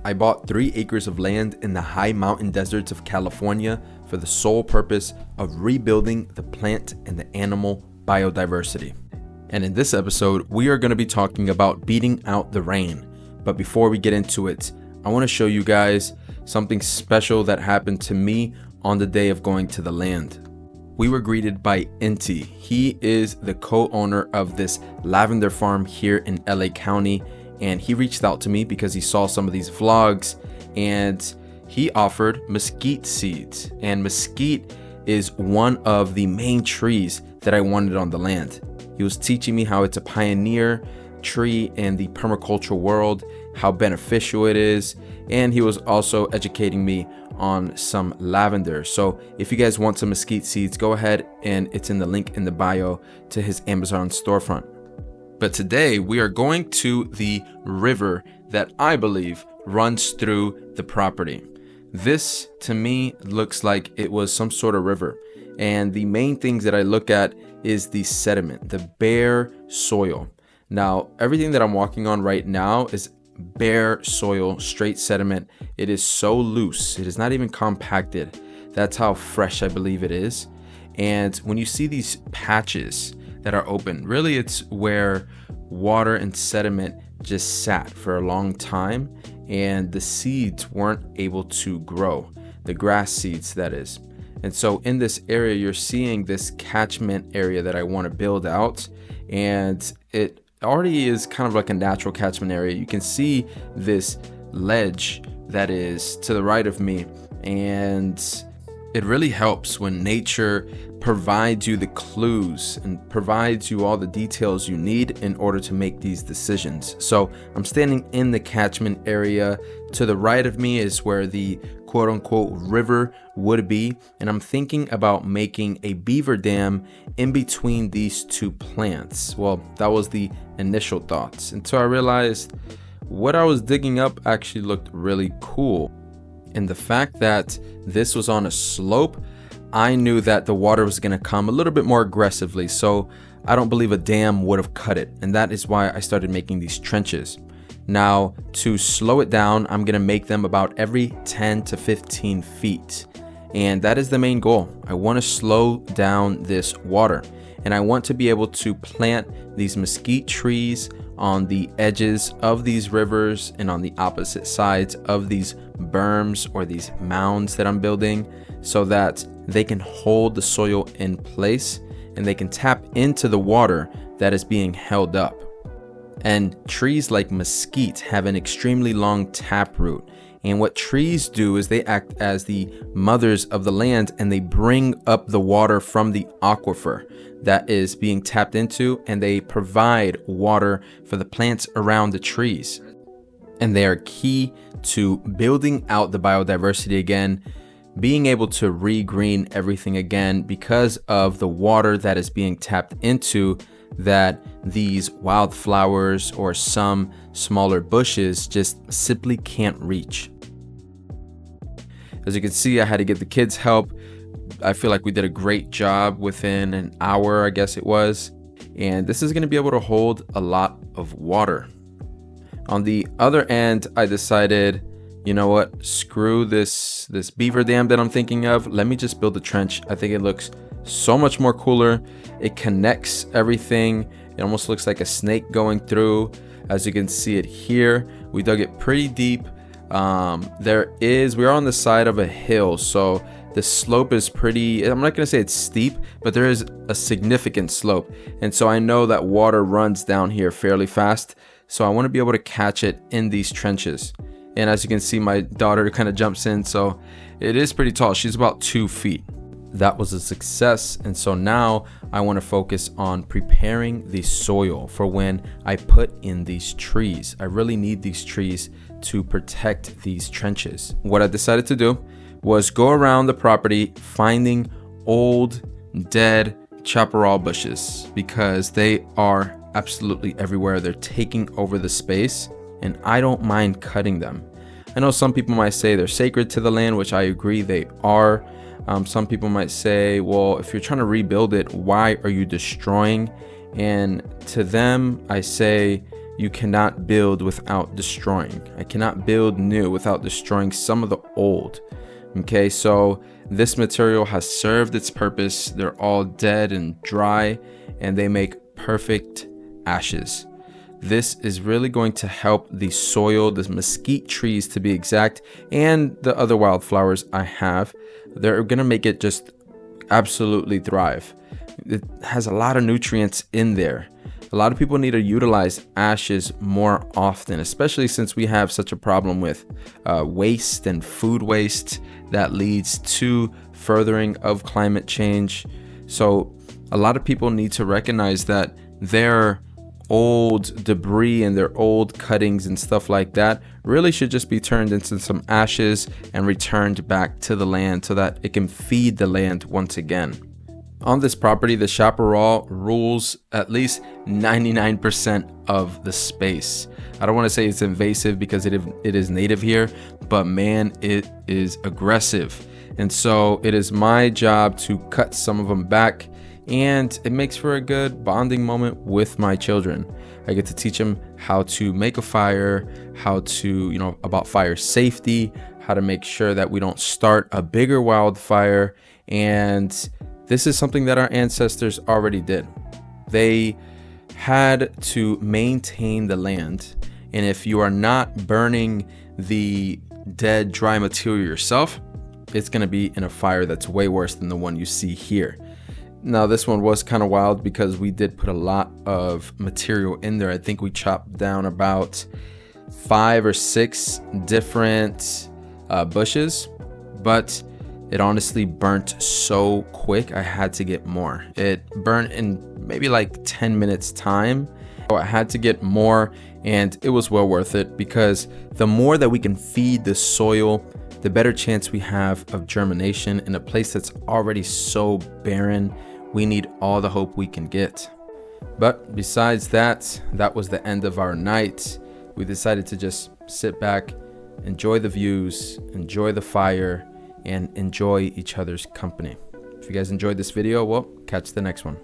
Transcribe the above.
I bought 3 acres of land in the high mountain deserts of California for the sole purpose of rebuilding the plant and the animal biodiversity. And in this episode, we are going to be talking about beating out the rain. But before we get into it, I want to show you guys something special that happened to me on the day of going to the land. We were greeted by Inti. He is the co-owner of this lavender farm here in LA County, and he reached out to me because he saw some of these vlogs and he offered mesquite seeds. And mesquite is one of the main trees that I wanted on the land. He was teaching me how it's a pioneer tree in the permaculture world, how beneficial it is, and he was also educating me on some lavender. So if you guys want some mesquite seeds, go ahead and it's in the link in the bio to his Amazon storefront. But today we are going to the river that I believe runs through the property. This to me looks like it was some sort of river, and the main things that I look at is the sediment, the bare soil. Now everything that I'm walking on right now is bare soil, straight sediment. It is so loose, it is not even compacted. That's how fresh I believe it is. And when you see these patches that are open, really it's where water and sediment just sat for a long time and the seeds weren't able to grow, the grass seeds that is. And so in this area, you're seeing this catchment area that I want to build out, and it already is kind of like a natural catchment area. You can see this ledge that is to the right of me, and it really helps when nature provides you the clues and provides you all the details you need in order to make these decisions. So I'm standing in the catchment area. To the right of me is where the quote unquote river would be, and I'm thinking about making a beaver dam in between these two plants. Well, that was the initial thoughts until I realized what I was digging up actually looked really cool. And the fact that this was on a slope, I knew that the water was going to come a little bit more aggressively, so I don't believe a dam would have cut it, and that is why I started making these trenches. Now, to slow it down, I'm going to make them about every 10 to 15 feet, and that is the main goal. I want to slow down this water, and I want to be able to plant these mesquite trees on the edges of these rivers and on the opposite sides of these berms or these mounds that I'm building, so that they can hold the soil in place and they can tap into the water that is being held up. And trees like mesquite have an extremely long taproot, and what trees do is they act as the mothers of the land, and they bring up the water from the aquifer that is being tapped into, and they provide water for the plants around the trees. And they are key to building out the biodiversity again, being able to regreen everything again because of the water that is being tapped into that these wildflowers or some smaller bushes just simply can't reach. As you can see, I had to get the kids' help. I feel like we did a great job within an hour, I guess it was. And this is going to be able to hold a lot of water. On the other end, I decided, you know what, screw this beaver dam that I'm thinking of. Let me just build a trench. I think it looks so much more cooler. It connects everything. It almost looks like a snake going through. As you can see it here, we dug it pretty deep. We are on the side of a hill, so the slope is pretty, I'm not going to say it's steep, but there is a significant slope. And so I know that water runs down here fairly fast. So I want to be able to catch it in these trenches. And as you can see, my daughter kind of jumps in, so it is pretty tall. She's about 2 feet. That was a success, and so now I want to focus on preparing the soil for when I put in these trees. I really need these trees to protect these trenches. What I decided to do was go around the property finding old, dead chaparral bushes because they are absolutely everywhere. They're taking over the space, and I don't mind cutting them. I know some people might say they're sacred to the land, which I agree they are. Some people might say, well, if you're trying to rebuild it, why are you destroying? And to them, I say, you cannot build without destroying. I cannot build new without destroying some of the old. Okay, so this material has served its purpose. They're all dead and dry, and they make perfect ashes. This is really going to help the soil, the mesquite trees to be exact, and the other wildflowers I have. They're going to make it just absolutely thrive. It has a lot of nutrients in there. A lot of people need to utilize ashes more often, especially since we have such a problem with waste and food waste that leads to furthering of climate change. So a lot of people need to recognize that their old debris and their old cuttings and stuff like that really should just be turned into some ashes and returned back to the land so that it can feed the land once again. On this property, the chaparral rules at least 99% of the space. I don't want to say it's invasive because it is native here, but man, it is aggressive. And so it is my job to cut some of them back, and it makes for a good bonding moment with my children. I get to teach them how to make a fire, how to, about fire safety, how to make sure that we don't start a bigger wildfire. And this is something that our ancestors already did. They had to maintain the land. And if you are not burning the dead, dry material yourself, it's going to be in a fire that's way worse than the one you see here. Now, this one was kind of wild because we did put a lot of material in there. I think we chopped down about 5 or 6 different bushes, but it honestly burnt so quick I had to get more. It burnt in maybe like 10 minutes time. So I had to get more, and it was well worth it because the more that we can feed the soil, the better chance we have of germination in a place that's already so barren. We need all the hope we can get. But besides that, that was the end of our night. We decided to just sit back, enjoy the views, enjoy the fire, and enjoy each other's company. If you guys enjoyed this video, well, catch the next one.